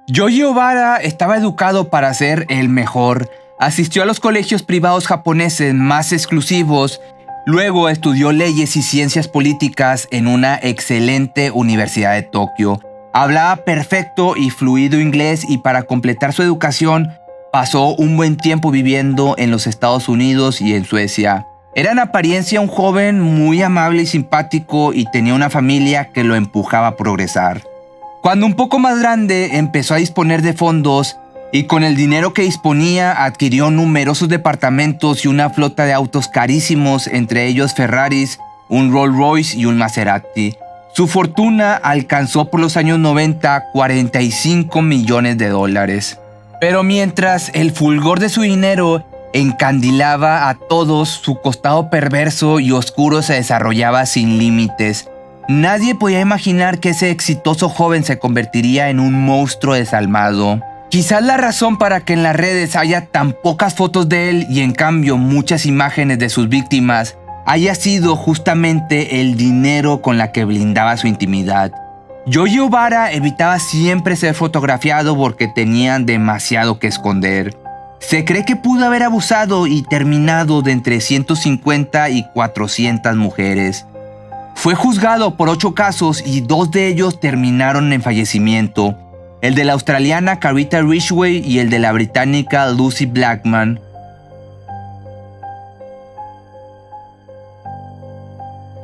Yoji Obara estaba educado para ser el mejor. Asistió a los colegios privados japoneses más exclusivos. Luego estudió leyes y ciencias políticas en una excelente universidad de Tokio. Hablaba perfecto y fluido inglés y para completar su educación pasó un buen tiempo viviendo en los Estados Unidos y en Suecia. Era en apariencia un joven muy amable y simpático y tenía una familia que lo empujaba a progresar. Cuando un poco más grande empezó a disponer de fondos y con el dinero que disponía adquirió numerosos departamentos y una flota de autos carísimos, entre ellos Ferraris, un Rolls Royce y un Maserati. Su fortuna alcanzó por los años 90 $45 millones. Pero mientras el fulgor de su dinero encandilaba a todos, su costado perverso y oscuro se desarrollaba sin límites. Nadie podía imaginar que ese exitoso joven se convertiría en un monstruo desalmado. Quizás la razón para que en las redes haya tan pocas fotos de él y en cambio muchas imágenes de sus víctimas haya sido justamente el dinero con la que blindaba su intimidad. Yoji Obara evitaba siempre ser fotografiado porque tenían demasiado que esconder. Se cree que pudo haber abusado y terminado de entre 150 y 400 mujeres. Fue juzgado por 8 casos y 2 de ellos terminaron en fallecimiento. El de la australiana Carita Ridgway y el de la británica Lucy Blackman.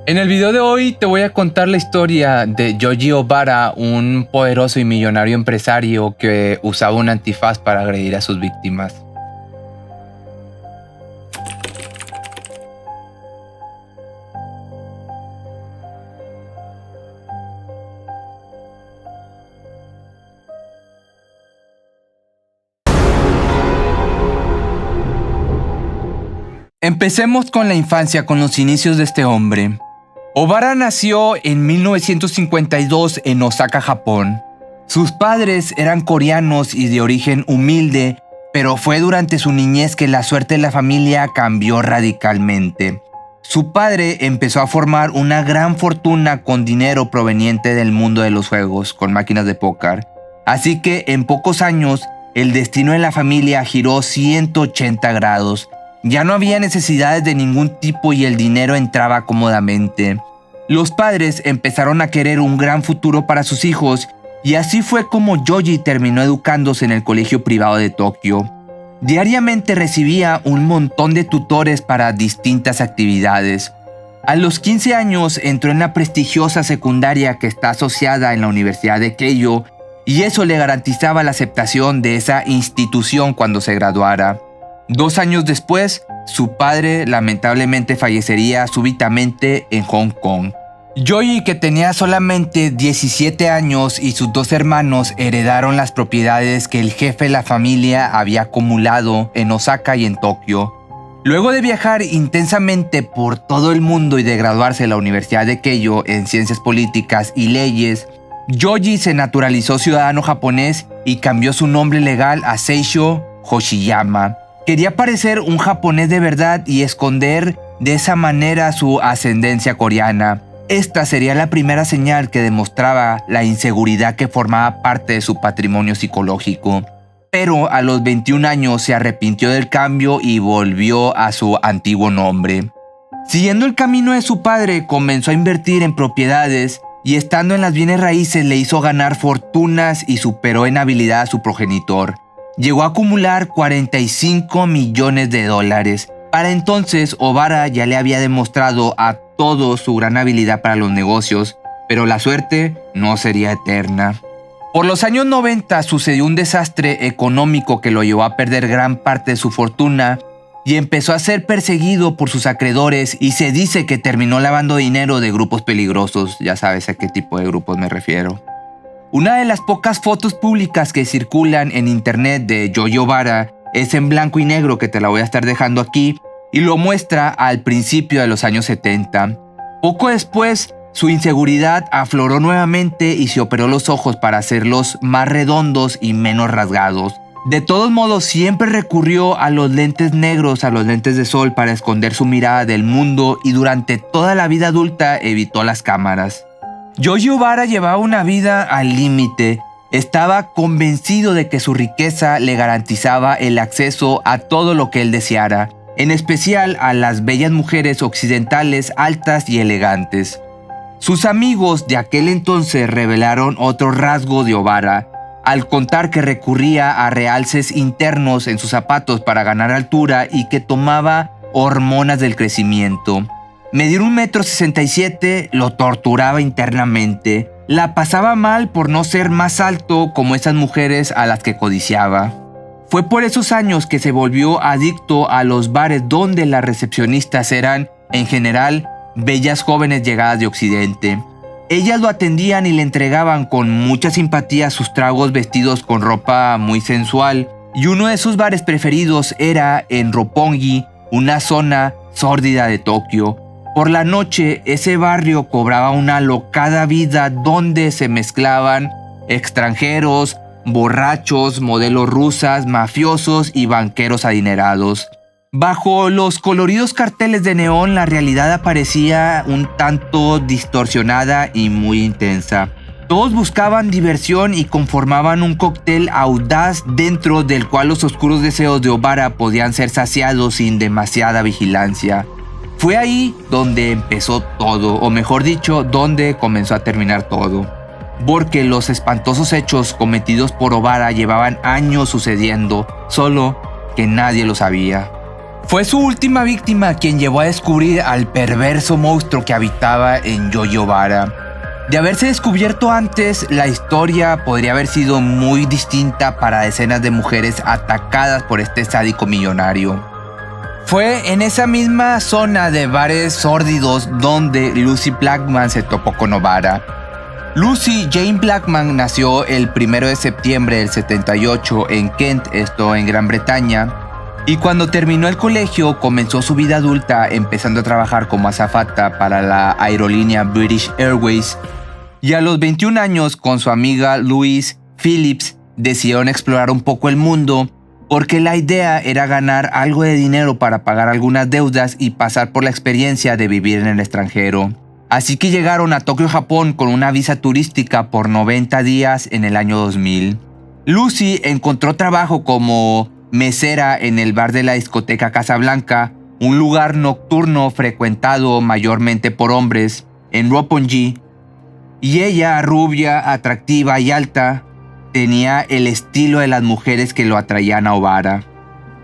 En el video de hoy te voy a contar la historia de Yoji Obara, un poderoso y millonario empresario que usaba un antifaz para agredir a sus víctimas. Empecemos con la infancia, con los inicios de este hombre. Obara nació en 1952 en Osaka, Japón. Sus padres eran coreanos y de origen humilde, pero fue durante su niñez que la suerte de la familia cambió radicalmente. Su padre empezó a formar una gran fortuna con dinero proveniente del mundo de los juegos, con máquinas de póker. Así que en pocos años, el destino de la familia giró 180 grados. Ya no había necesidades de ningún tipo y el dinero entraba cómodamente. Los padres empezaron a querer un gran futuro para sus hijos y así fue como Yoji terminó educándose en el colegio privado de Tokio. Diariamente recibía un montón de tutores para distintas actividades. A los 15 años entró en la prestigiosa secundaria que está asociada en la Universidad de Keio y eso le garantizaba la aceptación de esa institución cuando se graduara. 2 años después, su padre lamentablemente fallecería súbitamente en Hong Kong. Yoji, que tenía solamente 17 años, y sus 2 hermanos heredaron las propiedades que el jefe de la familia había acumulado en Osaka y en Tokio. Luego de viajar intensamente por todo el mundo y de graduarse en la Universidad de Keio en Ciencias Políticas y Leyes, Yoji se naturalizó ciudadano japonés y cambió su nombre legal a Seisho Hoshiyama. Quería parecer un japonés de verdad y esconder de esa manera su ascendencia coreana. Esta sería la primera señal que demostraba la inseguridad que formaba parte de su patrimonio psicológico. Pero a los 21 años se arrepintió del cambio y volvió a su antiguo nombre. Siguiendo el camino de su padre, comenzó a invertir en propiedades y estando en las bienes raíces le hizo ganar fortunas y superó en habilidad a su progenitor. Llegó a acumular $45 millones. Para entonces, Obara ya le había demostrado a todos su gran habilidad para los negocios, pero la suerte no sería eterna. Por los años 90 sucedió un desastre económico que lo llevó a perder gran parte de su fortuna y empezó a ser perseguido por sus acreedores y se dice que terminó lavando dinero de grupos peligrosos. Ya sabes a qué tipo de grupos me refiero. Una de las pocas fotos públicas que circulan en internet de Yoji Obara es en blanco y negro, que te la voy a estar dejando aquí, y lo muestra al principio de los años 70. Poco después, su inseguridad afloró nuevamente y se operó los ojos para hacerlos más redondos y menos rasgados. De todos modos, siempre recurrió a los lentes negros, a los lentes de sol, para esconder su mirada del mundo y durante toda la vida adulta evitó las cámaras. Yoji Obara llevaba una vida al límite. Estaba convencido de que su riqueza le garantizaba el acceso a todo lo que él deseara, en especial a las bellas mujeres occidentales altas y elegantes. Sus amigos de aquel entonces revelaron otro rasgo de Obara, al contar que recurría a realces internos en sus zapatos para ganar altura y que tomaba hormonas del crecimiento. Medir 1,67 m lo torturaba internamente. La pasaba mal por no ser más alto como esas mujeres a las que codiciaba. Fue por esos años que se volvió adicto a los bares donde las recepcionistas eran, en general, bellas jóvenes llegadas de Occidente. Ellas lo atendían y le entregaban con mucha simpatía sus tragos vestidos con ropa muy sensual, y uno de sus bares preferidos era en Roppongi, una zona sórdida de Tokio. Por la noche, ese barrio cobraba una alocada vida donde se mezclaban extranjeros, borrachos, modelos rusas, mafiosos y banqueros adinerados. Bajo los coloridos carteles de neón, la realidad aparecía un tanto distorsionada y muy intensa. Todos buscaban diversión y conformaban un cóctel audaz dentro del cual los oscuros deseos de Obara podían ser saciados sin demasiada vigilancia. Fue ahí donde empezó todo, o mejor dicho, donde comenzó a terminar todo. Porque los espantosos hechos cometidos por Obara llevaban años sucediendo, solo que nadie lo sabía. Fue su última víctima quien llevó a descubrir al perverso monstruo que habitaba en Yoji Obara. De haberse descubierto antes, la historia podría haber sido muy distinta para decenas de mujeres atacadas por este sádico millonario. Fue en esa misma zona de bares sórdidos donde Lucy Blackman se topó con Obara. Lucy Jane Blackman nació el 1 de septiembre del 78 en Kent, esto en Gran Bretaña, y cuando terminó el colegio comenzó su vida adulta empezando a trabajar como azafata para la aerolínea British Airways, y a los 21 años con su amiga Louise Phillips decidieron explorar un poco el mundo porque la idea era ganar algo de dinero para pagar algunas deudas y pasar por la experiencia de vivir en el extranjero. Así que llegaron a Tokio, Japón con una visa turística por 90 días en el año 2000. Lucy encontró trabajo como mesera en el bar de la discoteca Casablanca, un lugar nocturno frecuentado mayormente por hombres, en Roppongi, y ella, rubia, atractiva y alta, tenía el estilo de las mujeres que lo atraían a Obara.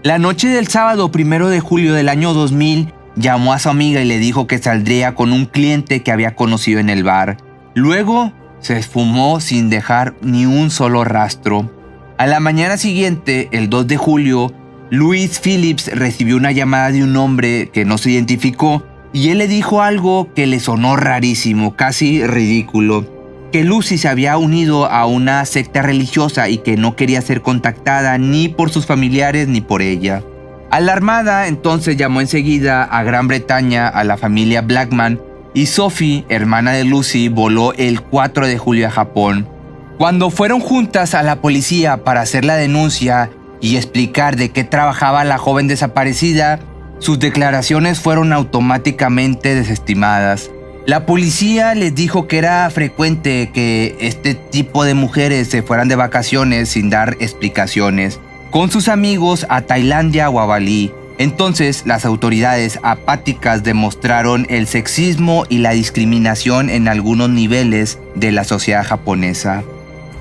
La noche del sábado 1 de julio del año 2000, llamó a su amiga y le dijo que saldría con un cliente que había conocido en el bar. Luego se esfumó sin dejar ni un solo rastro. A la mañana siguiente, el 2 de julio, Louise Phillips recibió una llamada de un hombre que no se identificó y él le dijo algo que le sonó rarísimo, casi ridículo. Que Lucy se había unido a una secta religiosa y que no quería ser contactada ni por sus familiares ni por ella. Alarmada, entonces llamó enseguida a Gran Bretaña a la familia Blackman y Sophie, hermana de Lucy, voló el 4 de julio a Japón. Cuando fueron juntas a la policía para hacer la denuncia y explicar de qué trabajaba la joven desaparecida, sus declaraciones fueron automáticamente desestimadas. La policía les dijo que era frecuente que este tipo de mujeres se fueran de vacaciones sin dar explicaciones, con sus amigos a Tailandia o a Bali. Entonces, las autoridades apáticas demostraron el sexismo y la discriminación en algunos niveles de la sociedad japonesa.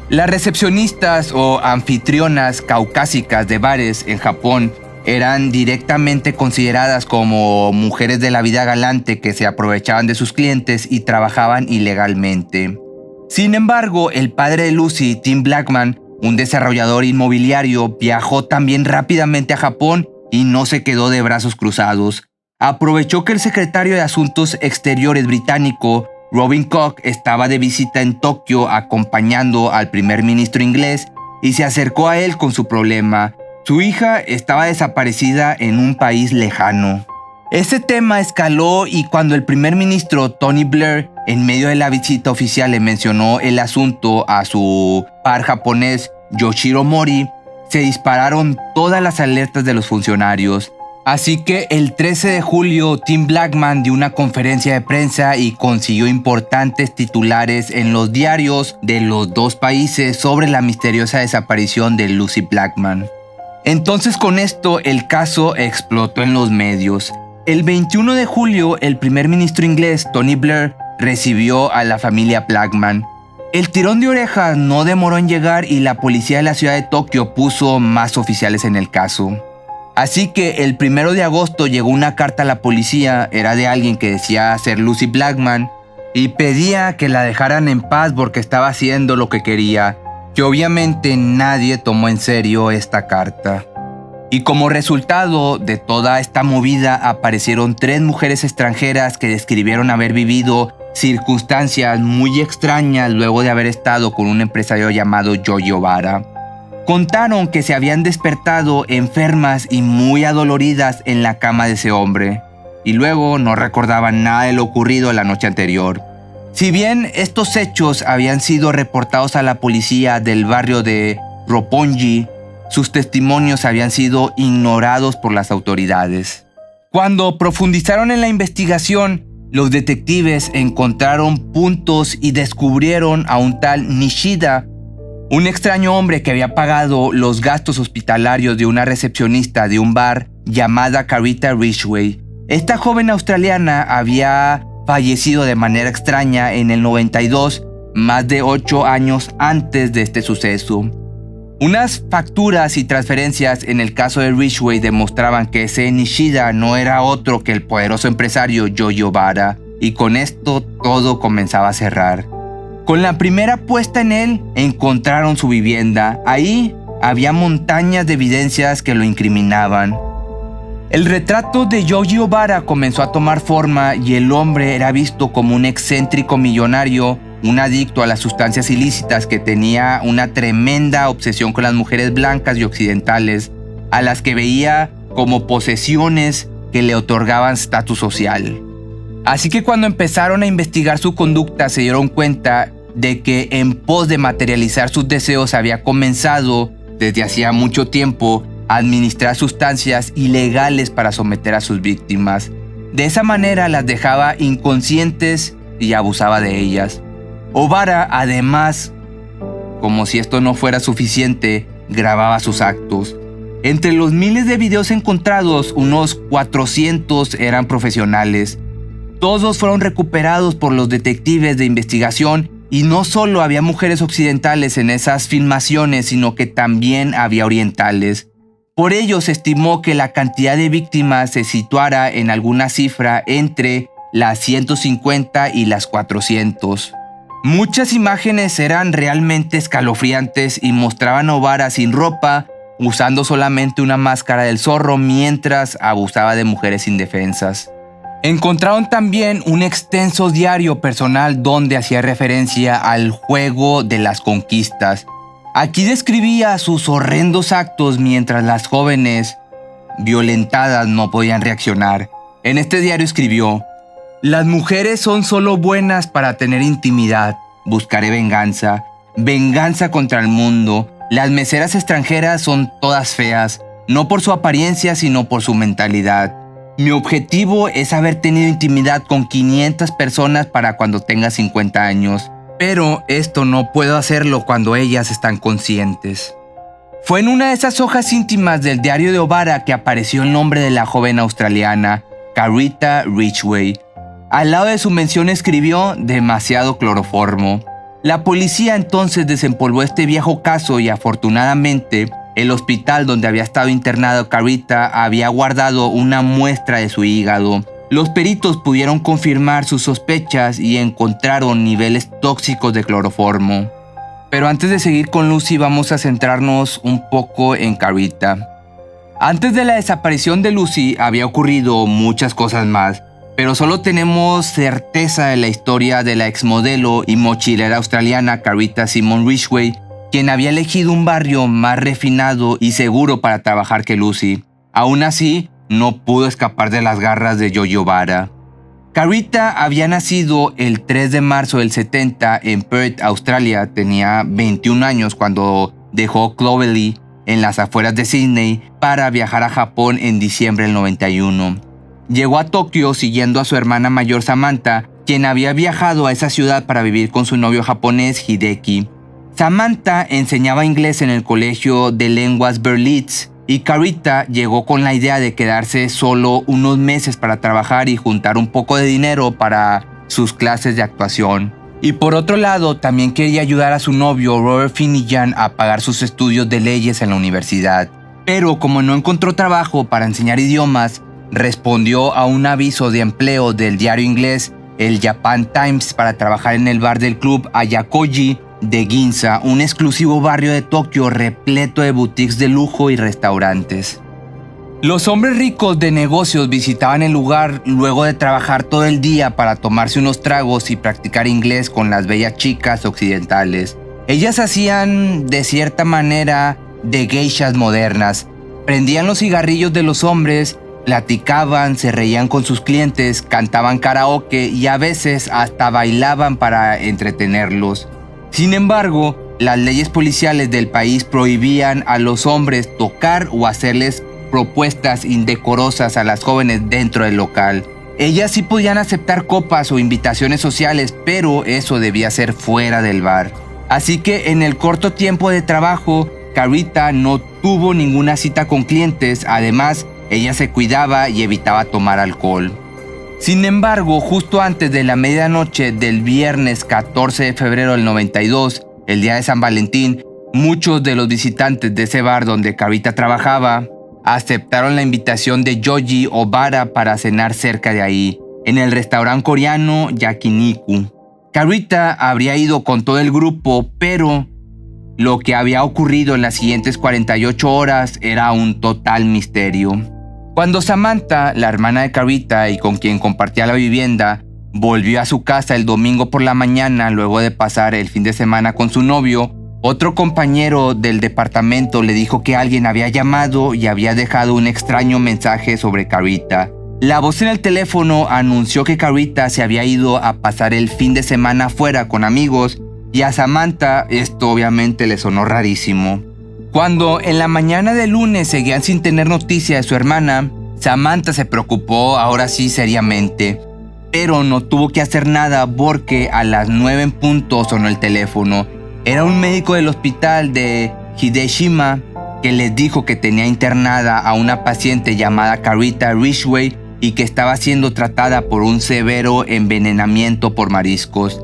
Las recepcionistas o anfitrionas caucásicas de bares en Japón eran directamente consideradas como mujeres de la vida galante que se aprovechaban de sus clientes y trabajaban ilegalmente. Sin embargo, el padre de Lucy, Tim Blackman, un desarrollador inmobiliario, viajó también rápidamente a Japón y no se quedó de brazos cruzados. Aprovechó que el secretario de Asuntos Exteriores británico, Robin Koch, estaba de visita en Tokio acompañando al primer ministro inglés y se acercó a él con su problema. Su hija estaba desaparecida en un país lejano. Este tema escaló y cuando el primer ministro Tony Blair, en medio de la visita oficial, le mencionó el asunto a su par japonés Yoshiro Mori, se dispararon todas las alertas de los funcionarios. Así que el 13 de julio, Tim Blackman dio una conferencia de prensa y consiguió importantes titulares en los diarios de los dos países sobre la misteriosa desaparición de Lucy Blackman. Entonces con esto el caso explotó en los medios. El 21 de julio, el primer ministro inglés, Tony Blair, recibió a la familia Blackman. El tirón de orejas no demoró en llegar y la policía de la ciudad de Tokio puso más oficiales en el caso. Así que el 1 de agosto llegó una carta a la policía, era de alguien que decía ser Lucy Blackman, y pedía que la dejaran en paz porque estaba haciendo lo que quería, que obviamente nadie tomó en serio esta carta. Y como resultado de toda esta movida aparecieron 3 mujeres extranjeras que describieron haber vivido circunstancias muy extrañas luego de haber estado con un empresario llamado Yoji Obara. Contaron que se habían despertado enfermas y muy adoloridas en la cama de ese hombre, y luego no recordaban nada de lo ocurrido la noche anterior. Si bien estos hechos habían sido reportados a la policía del barrio de Roppongi, sus testimonios habían sido ignorados por las autoridades. Cuando profundizaron en la investigación, los detectives encontraron puntos y descubrieron a un tal Nishida, un extraño hombre que había pagado los gastos hospitalarios de una recepcionista de un bar llamada Carita Ridgway. Esta joven australiana había fallecido de manera extraña en el 92, más de 8 años antes de este suceso. Unas facturas y transferencias en el caso de Ridgway demostraban que ese Nishida no era otro que el poderoso empresario Yoji Obara, y con esto todo comenzaba a cerrar. Con la primera puesta en él, encontraron su vivienda. Ahí había montañas de evidencias que lo incriminaban. El retrato de Yoji Obara comenzó a tomar forma y el hombre era visto como un excéntrico millonario, un adicto a las sustancias ilícitas que tenía una tremenda obsesión con las mujeres blancas y occidentales, a las que veía como posesiones que le otorgaban estatus social. Así que cuando empezaron a investigar su conducta se dieron cuenta de que en pos de materializar sus deseos había comenzado desde hacía mucho tiempo a administrar sustancias ilegales para someter a sus víctimas. De esa manera las dejaba inconscientes y abusaba de ellas. Obara, además, como si esto no fuera suficiente, grababa sus actos. Entre los miles de videos encontrados, unos 400 eran profesionales. Todos fueron recuperados por los detectives de investigación y no solo había mujeres occidentales en esas filmaciones, sino que también había orientales. Por ello se estimó que la cantidad de víctimas se situara en alguna cifra entre las 150 y las 400. Muchas imágenes eran realmente escalofriantes y mostraban a Obara sin ropa, usando solamente una máscara del zorro mientras abusaba de mujeres indefensas. Encontraron también un extenso diario personal donde hacía referencia al juego de las conquistas. Aquí describía sus horrendos actos mientras las jóvenes violentadas no podían reaccionar. En este diario escribió: "Las mujeres son solo buenas para tener intimidad. Buscaré venganza, venganza contra el mundo. Las meseras extranjeras son todas feas, no por su apariencia sino por su mentalidad. Mi objetivo es haber tenido intimidad con 500 personas para cuando tenga 50 años. Pero esto no puedo hacerlo cuando ellas están conscientes". Fue en una de esas hojas íntimas del diario de Obara que apareció el nombre de la joven australiana, Carita Ridgway. Al lado de su mención escribió demasiado cloroformo. La policía entonces desempolvó este viejo caso y afortunadamente el hospital donde había estado internado Carita había guardado una muestra de su hígado. Los peritos pudieron confirmar sus sospechas y encontraron niveles tóxicos de cloroformo. Pero antes de seguir con Lucy vamos a centrarnos un poco en Carita. Antes de la desaparición de Lucy había ocurrido muchas cosas más, pero solo tenemos certeza de la historia de la exmodelo y mochilera australiana Carita Simone Ridgway, quien había elegido un barrio más refinado y seguro para trabajar que Lucy. Aún así, no pudo escapar de las garras de Yoji Obara. Carita había nacido el 3 de marzo del 70 en Perth, Australia. Tenía 21 años cuando dejó Clovelly en las afueras de Sydney para viajar a Japón en diciembre del 91. Llegó a Tokio siguiendo a su hermana mayor Samantha, quien había viajado a esa ciudad para vivir con su novio japonés Hideki. Samantha enseñaba inglés en el colegio de lenguas Berlitz y Carita llegó con la idea de quedarse solo unos meses para trabajar y juntar un poco de dinero para sus clases de actuación. Y por otro lado, también quería ayudar a su novio Robert Finnegan a pagar sus estudios de leyes en la universidad. Pero como no encontró trabajo para enseñar idiomas, respondió a un aviso de empleo del diario inglés, el Japan Times, para trabajar en el bar del club Ayakoji de Ginza, un exclusivo barrio de Tokio repleto de boutiques de lujo y restaurantes. Los hombres ricos de negocios visitaban el lugar luego de trabajar todo el día para tomarse unos tragos y practicar inglés con las bellas chicas occidentales. Ellas hacían, de cierta manera, de geishas modernas. Prendían los cigarrillos de los hombres, platicaban, se reían con sus clientes, cantaban karaoke y a veces hasta bailaban para entretenerlos. Sin embargo, las leyes policiales del país prohibían a los hombres tocar o hacerles propuestas indecorosas a las jóvenes dentro del local. Ellas sí podían aceptar copas o invitaciones sociales, pero eso debía ser fuera del bar. Así que en el corto tiempo de trabajo, Carita no tuvo ninguna cita con clientes. Además, ella se cuidaba y evitaba tomar alcohol. Sin embargo, justo antes de la medianoche del viernes 14 de febrero del 92, el día de San Valentín, muchos de los visitantes de ese bar donde Carita trabajaba aceptaron la invitación de Yoji Obara para cenar cerca de ahí, en el restaurante coreano Yakiniku. Carita habría ido con todo el grupo, pero lo que había ocurrido en las siguientes 48 horas era un total misterio. Cuando Samantha, la hermana de Carita y con quien compartía la vivienda, volvió a su casa el domingo por la mañana luego de pasar el fin de semana con su novio, otro compañero del departamento le dijo que alguien había llamado y había dejado un extraño mensaje sobre Carita. La voz en el teléfono anunció que Carita se había ido a pasar el fin de semana afuera con amigos y a Samantha esto obviamente le sonó rarísimo. Cuando en la mañana del lunes seguían sin tener noticia de su hermana, Samantha se preocupó ahora sí seriamente, pero no tuvo que hacer nada porque a las 9 en punto sonó el teléfono. Era un médico del hospital de Hideshima que les dijo que tenía internada a una paciente llamada Carita Ridgway y que estaba siendo tratada por un severo envenenamiento por mariscos.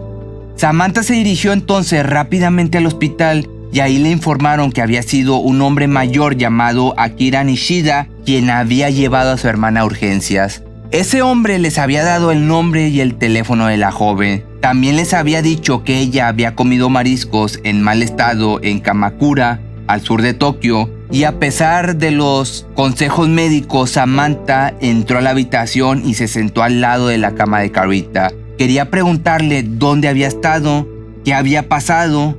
Samantha se dirigió entonces rápidamente al hospital y ahí le informaron que había sido un hombre mayor llamado Akira Nishida quien había llevado a su hermana a urgencias. Ese hombre les había dado el nombre y el teléfono de la joven. También les había dicho que ella había comido mariscos en mal estado en Kamakura, al sur de Tokio, y a pesar de los consejos médicos, Samantha entró a la habitación y se sentó al lado de la cama de Carita. Quería preguntarle dónde había estado, qué había pasado,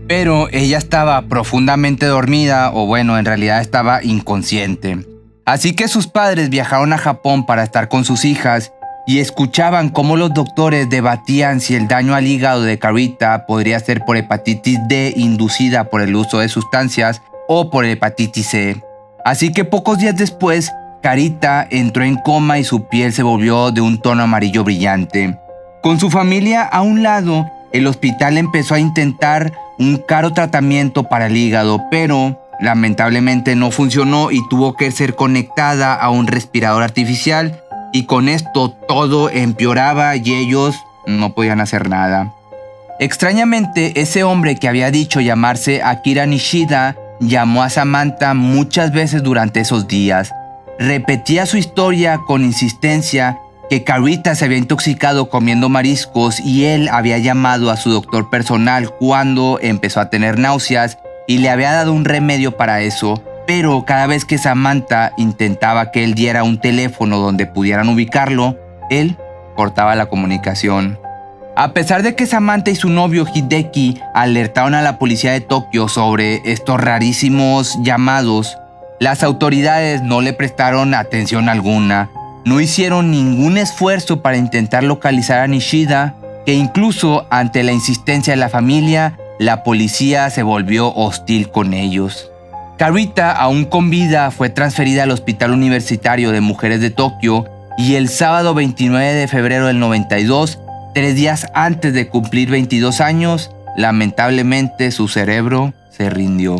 pero ella estaba profundamente dormida, o bueno, en realidad estaba inconsciente. Así que sus padres viajaron a Japón para estar con sus hijas y escuchaban cómo los doctores debatían si el daño al hígado de Carita podría ser por hepatitis D inducida por el uso de sustancias o por hepatitis C. Así que pocos días después, Carita entró en coma y su piel se volvió de un tono amarillo brillante. Con su familia a un lado, el hospital empezó a intentar un caro tratamiento para el hígado, pero lamentablemente no funcionó y tuvo que ser conectada a un respirador artificial, y con esto todo empeoraba y ellos no podían hacer nada. Extrañamente, ese hombre que había dicho llamarse Akira Nishida llamó a Samantha muchas veces durante esos días. Repetía su historia con insistencia que Carita se había intoxicado comiendo mariscos y él había llamado a su doctor personal cuando empezó a tener náuseas y le había dado un remedio para eso, pero cada vez que Samantha intentaba que él diera un teléfono donde pudieran ubicarlo, él cortaba la comunicación. A pesar de que Samantha y su novio Hideki alertaron a la policía de Tokio sobre estos rarísimos llamados, las autoridades no le prestaron atención alguna. No hicieron ningún esfuerzo para intentar localizar a Nishida, que incluso ante la insistencia de la familia, la policía se volvió hostil con ellos. Carita, aún con vida, fue transferida al Hospital Universitario de Mujeres de Tokio y el sábado 29 de febrero del 92, 3 días antes de cumplir 22 años, lamentablemente su cerebro se rindió.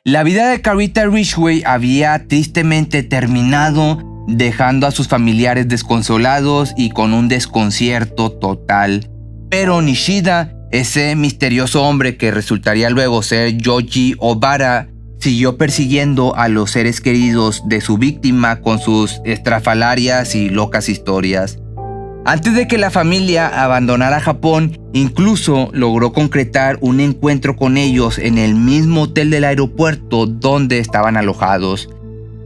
La vida de Carita Ridgway había tristemente terminado, dejando a sus familiares desconsolados y con un desconcierto total. Pero Nishida, ese misterioso hombre que resultaría luego ser Yoji Obara, siguió persiguiendo a los seres queridos de su víctima con sus estrafalarias y locas historias. Antes de que la familia abandonara Japón, incluso logró concretar un encuentro con ellos en el mismo hotel del aeropuerto donde estaban alojados.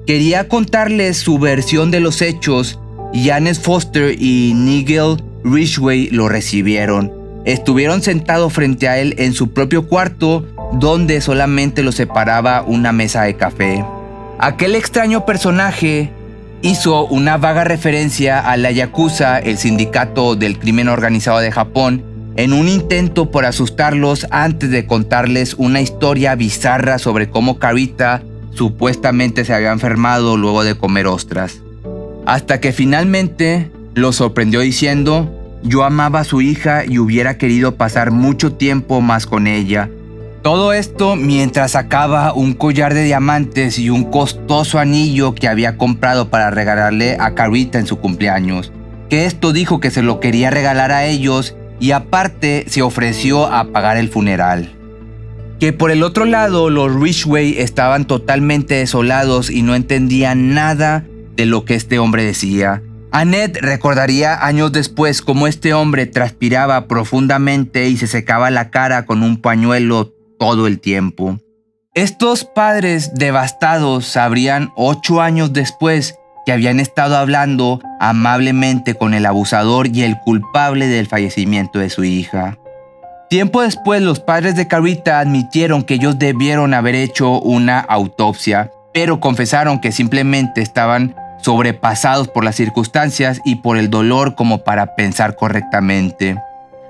Quería contarles su versión de los hechos. Janet Foster y Nigel Ridgway lo recibieron. Estuvieron sentados frente a él en su propio cuarto, donde solamente los separaba una mesa de café. Aquel extraño personaje hizo una vaga referencia a la Yakuza, el sindicato del crimen organizado de Japón, en un intento por asustarlos antes de contarles una historia bizarra sobre cómo Carita supuestamente se había enfermado luego de comer ostras. Hasta que finalmente los sorprendió diciendo: «Yo amaba a su hija y hubiera querido pasar mucho tiempo más con ella». Todo esto mientras sacaba un collar de diamantes y un costoso anillo que había comprado para regalarle a Carita en su cumpleaños. Que esto dijo que se lo quería regalar a ellos y aparte se ofreció a pagar el funeral. Que por el otro lado los Ridgway estaban totalmente desolados y no entendían nada de lo que este hombre decía. Annette recordaría años después cómo este hombre transpiraba profundamente y se secaba la cara con un pañuelo todo el tiempo. Estos padres devastados sabrían 8 años después que habían estado hablando amablemente con el abusador y el culpable del fallecimiento de su hija. Tiempo después, los padres de Carita admitieron que ellos debieron haber hecho una autopsia, pero confesaron que simplemente estaban sobrepasados por las circunstancias y por el dolor como para pensar correctamente.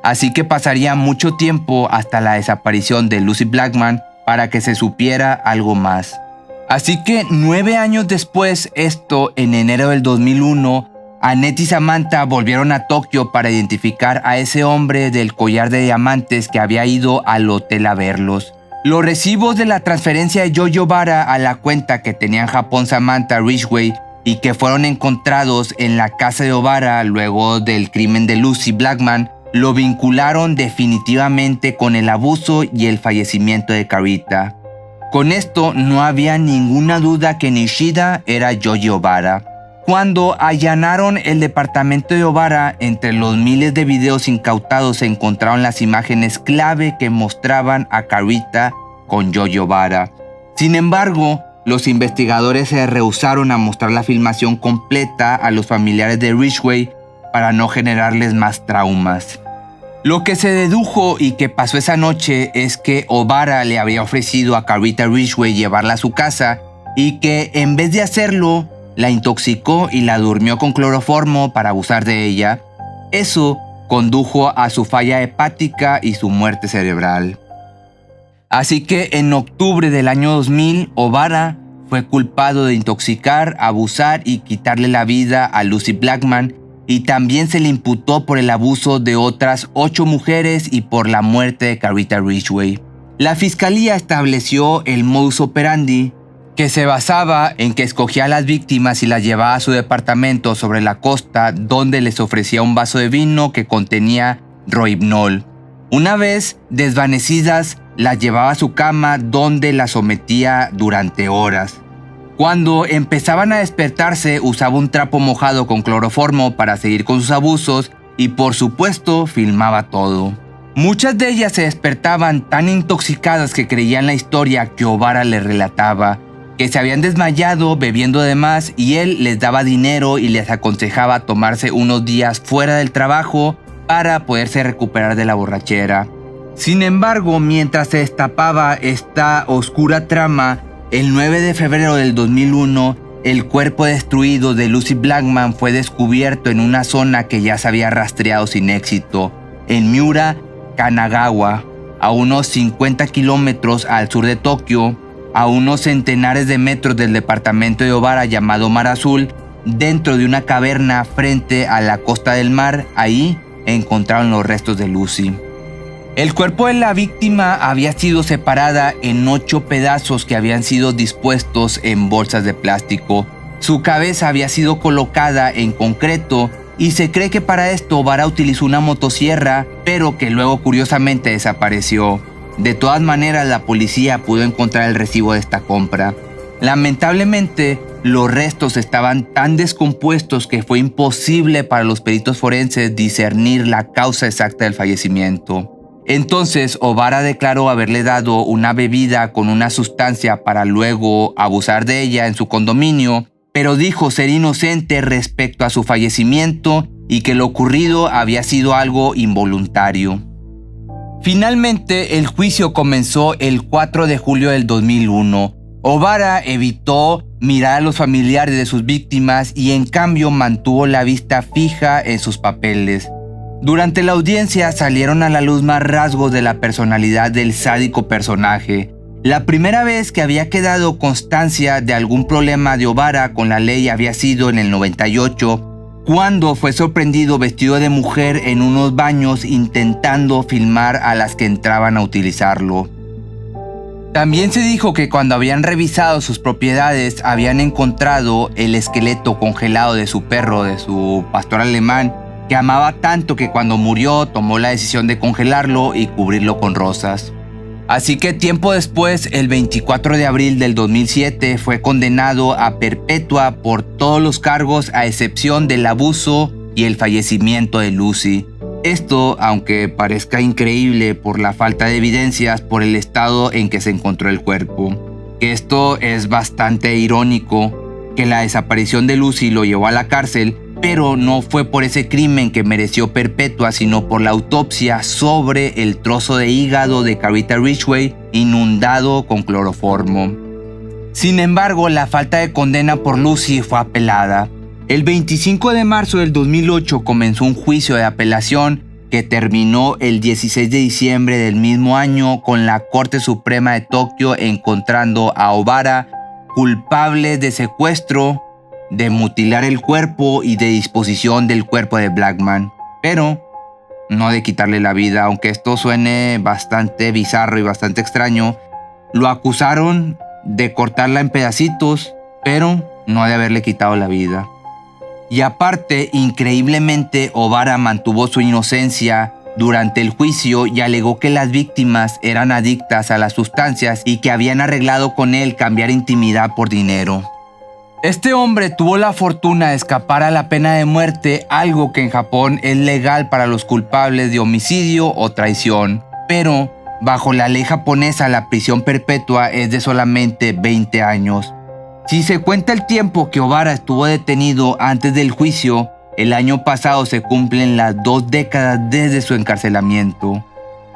Así que pasaría mucho tiempo hasta la desaparición de Lucy Blackman para que se supiera algo más. Así que 9 años después, esto en enero del 2001, Annette y Samantha volvieron a Tokio para identificar a ese hombre del collar de diamantes que había ido al hotel a verlos. Los recibos de la transferencia de Yoji Obara a la cuenta que tenía en Japón Samantha Ridgway y que fueron encontrados en la casa de Obara luego del crimen de Lucy Blackman lo vincularon definitivamente con el abuso y el fallecimiento de Carita. Con esto no había ninguna duda que Nishida era Yoji Obara. Cuando allanaron el departamento de Obara, entre los miles de videos incautados se encontraron las imágenes clave que mostraban a Carita con Yoji Obara. Sin embargo, los investigadores se rehusaron a mostrar la filmación completa a los familiares de Ridgway para no generarles más traumas. Lo que se dedujo y que pasó esa noche es que Obara le había ofrecido a Carita Ridgway llevarla a su casa y que en vez de hacerlo, la intoxicó y la durmió con cloroformo para abusar de ella. Eso condujo a su falla hepática y su muerte cerebral. Así que en octubre del año 2000, Obara fue culpado de intoxicar, abusar y quitarle la vida a Lucy Blackman, y también se le imputó por el abuso de otras 8 mujeres y por la muerte de Carita Ridgway. La fiscalía estableció el modus operandi, que se basaba en que escogía a las víctimas y las llevaba a su departamento sobre la costa, donde les ofrecía un vaso de vino que contenía rohypnol. Una vez desvanecidas, las llevaba a su cama, donde las sometía durante horas. Cuando empezaban a despertarse, usaba un trapo mojado con cloroformo para seguir con sus abusos y, por supuesto, filmaba todo. Muchas de ellas se despertaban tan intoxicadas que creían la historia que Obara les relataba, que se habían desmayado bebiendo de más y él les daba dinero y les aconsejaba tomarse unos días fuera del trabajo para poderse recuperar de la borrachera. Sin embargo, mientras se destapaba esta oscura trama, el 9 de febrero del 2001, el cuerpo destruido de Lucy Blackman fue descubierto en una zona que ya se había rastreado sin éxito, en Miura, Kanagawa, a unos 50 kilómetros al sur de Tokio, a unos centenares de metros del departamento de Ovara llamado Mar Azul, dentro de una caverna frente a la costa del mar. Ahí encontraron los restos de Lucy. El cuerpo de la víctima había sido separada en 8 pedazos que habían sido dispuestos en bolsas de plástico. Su cabeza había sido colocada en concreto y se cree que para esto Ovara utilizó una motosierra, pero que luego curiosamente desapareció. De todas maneras, la policía pudo encontrar el recibo de esta compra. Lamentablemente, los restos estaban tan descompuestos que fue imposible para los peritos forenses discernir la causa exacta del fallecimiento. Entonces, Ovara declaró haberle dado una bebida con una sustancia para luego abusar de ella en su condominio, pero dijo ser inocente respecto a su fallecimiento y que lo ocurrido había sido algo involuntario. Finalmente, el juicio comenzó el 4 de julio del 2001. Ovara evitó mirar a los familiares de sus víctimas y en cambio mantuvo la vista fija en sus papeles. Durante la audiencia salieron a la luz más rasgos de la personalidad del sádico personaje. La primera vez que había quedado constancia de algún problema de Ovara con la ley había sido en el 98, cuando fue sorprendido vestido de mujer en unos baños intentando filmar a las que entraban a utilizarlo. También se dijo que cuando habían revisado sus propiedades habían encontrado el esqueleto congelado de su perro, de su pastor alemán, que amaba tanto que cuando murió tomó la decisión de congelarlo y cubrirlo con rosas. Así que tiempo después, el 24 de abril del 2007, fue condenado a perpetua por todos los cargos a excepción del abuso y el fallecimiento de Lucy. Esto, aunque parezca increíble por la falta de evidencias por el estado en que se encontró el cuerpo. Que esto es bastante irónico, que la desaparición de Lucy lo llevó a la cárcel, pero no fue por ese crimen que mereció perpetua, sino por la autopsia sobre el trozo de hígado de Carita Ridgway inundado con cloroformo. Sin embargo, la falta de condena por Lucy fue apelada. El 25 de marzo del 2008 comenzó un juicio de apelación que terminó el 16 de diciembre del mismo año con la Corte Suprema de Tokio encontrando a Ovara culpable de secuestro, de mutilar el cuerpo y de disposición del cuerpo de Blackman, pero no de quitarle la vida. Aunque esto suene bastante bizarro y bastante extraño, lo acusaron de cortarla en pedacitos, pero no de haberle quitado la vida. Y aparte, increíblemente, Ovara mantuvo su inocencia durante el juicio y alegó que las víctimas eran adictas a las sustancias y que habían arreglado con él cambiar intimidad por dinero. Este hombre tuvo la fortuna de escapar a la pena de muerte, algo que en Japón es legal para los culpables de homicidio o traición. Pero, bajo la ley japonesa, la prisión perpetua es de solamente 20 años. Si se cuenta el tiempo que Ovara estuvo detenido antes del juicio, el año pasado se cumplen las 2 décadas desde su encarcelamiento.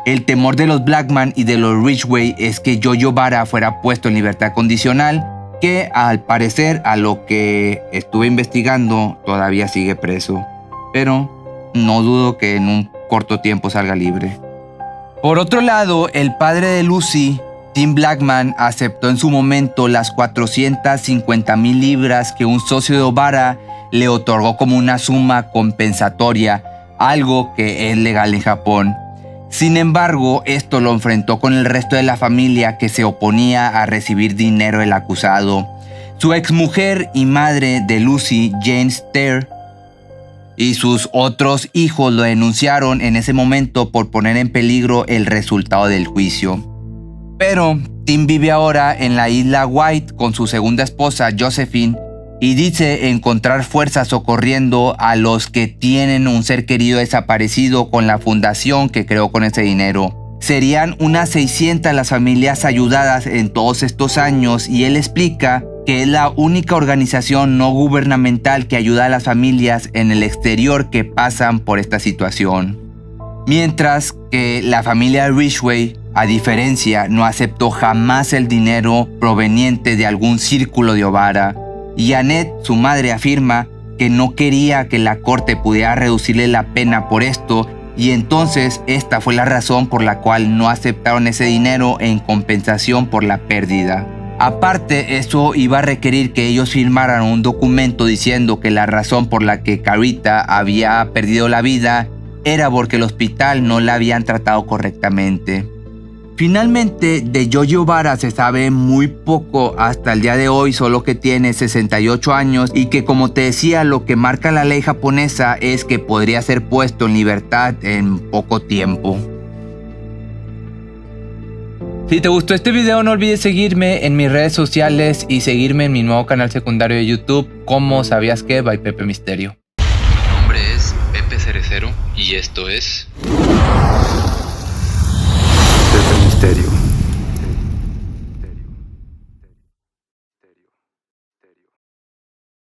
El temor de los Blackman y de los Ridgway es que Yoyo Ovara fuera puesto en libertad condicional, que al parecer, a lo que estuve investigando, todavía sigue preso. Pero no dudo que en un corto tiempo salga libre. Por otro lado, el padre de Lucy, Tim Blackman, aceptó en su momento las 450,000 libras que un socio de Ovara le otorgó como una suma compensatoria, algo que es legal en Japón. Sin embargo, esto lo enfrentó con el resto de la familia que se oponía a recibir dinero del acusado. Su exmujer y madre de Lucy, Jane Stair, y sus otros hijos lo denunciaron en ese momento por poner en peligro el resultado del juicio. Pero Tim vive ahora en la isla White con su segunda esposa, Josephine, y dice encontrar fuerza socorriendo a los que tienen un ser querido desaparecido con la fundación que creó con ese dinero. Serían unas 600 las familias ayudadas en todos estos años y él explica que es la única organización no gubernamental que ayuda a las familias en el exterior que pasan por esta situación. Mientras que la familia Ridgway, a diferencia, no aceptó jamás el dinero proveniente de algún círculo de Ovara. Y Annette, su madre, afirma que no quería que la corte pudiera reducirle la pena por esto y entonces esta fue la razón por la cual no aceptaron ese dinero en compensación por la pérdida. Aparte, eso iba a requerir que ellos firmaran un documento diciendo que la razón por la que Carita había perdido la vida era porque el hospital no la habían tratado correctamente. Finalmente, de Yoyo Vara se sabe muy poco hasta el día de hoy, solo que tiene 68 años y que, como te decía, lo que marca la ley japonesa es que podría ser puesto en libertad en poco tiempo. Si te gustó este video, no olvides seguirme en mis redes sociales y seguirme en mi nuevo canal secundario de YouTube como ¿Sabías qué? By Pepe Misterio. Mi nombre es Pepe Cerecero y esto es Pepe Misterio.